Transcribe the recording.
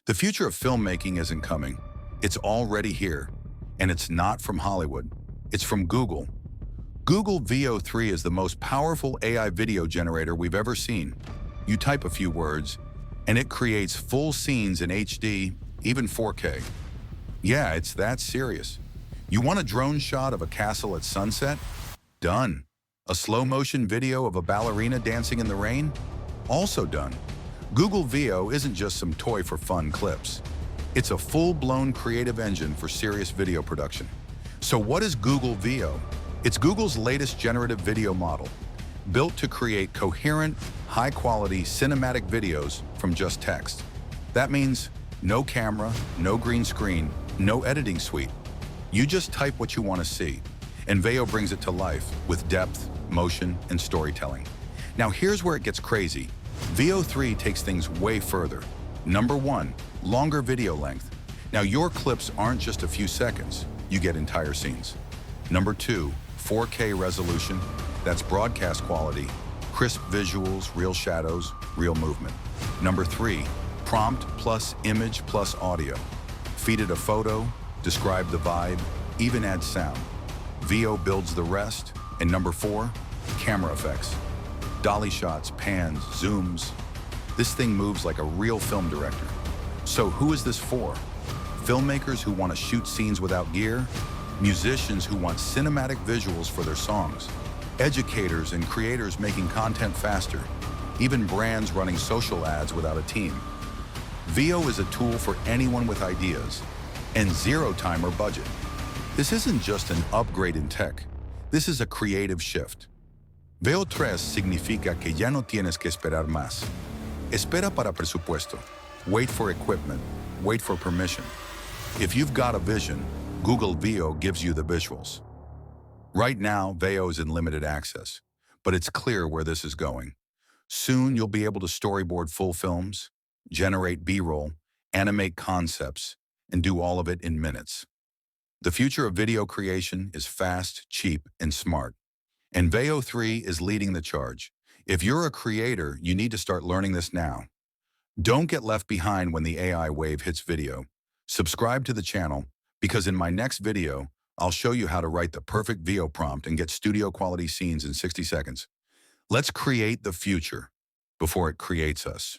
The future of filmmaking isn't coming. It's already here. And it's not from Hollywood. It's from Google. Google VEO3 is the most powerful AI video generator we've ever seen. You type a few words, and it creates full scenes in HD, even 4K. Yeah, it's that serious. You want a drone shot of a castle at sunset? Done. A slow-motion video of a ballerina dancing in the rain? Also done. Google VEO isn't just some toy for fun clips. It's a full-blown creative engine for serious video production. So what is Google VEO? It's Google's latest generative video model, built to create coherent, high-quality cinematic videos from just text. That means no camera, no green screen, no editing suite. You just type what you want to see, and VEO brings it to life with depth, motion, and storytelling. Now here's where it gets crazy. VEO3 takes things way further. Number one, longer video length. Now your clips aren't just a few seconds, you get entire scenes. Number two, 4K resolution. That's broadcast quality, crisp visuals, real shadows, real movement. Number three, prompt plus image plus audio. Feed it a photo, describe the vibe, even add sound. VEO builds the rest. And number four, camera effects. Dolly shots, pans, zooms. This thing moves like a real film director. So who is this for? Filmmakers who want to shoot scenes without gear, musicians who want cinematic visuals for their songs, educators and creators making content faster, even brands running social ads without a team. VEO is a tool for anyone with ideas and zero time or budget. This isn't just an upgrade in tech. This is a creative shift. VEO 3 significa que ya no tienes que esperar más. Espera para presupuesto. Wait for equipment. Wait for permission. If you've got a vision, Google VEO gives you the visuals. Right now, VEO is in limited access, but it's clear where this is going. Soon, you'll be able to storyboard full films, generate B-roll, animate concepts, and do all of it in minutes. The future of video creation is fast, cheap, and smart. And VEO 3 is leading the charge. If you're a creator, you need to start learning this now. Don't get left behind when the AI wave hits video. Subscribe to the channel, because in my next video, I'll show you how to write the perfect VEO prompt and get studio quality scenes in 60 seconds. Let's create the future before it creates us.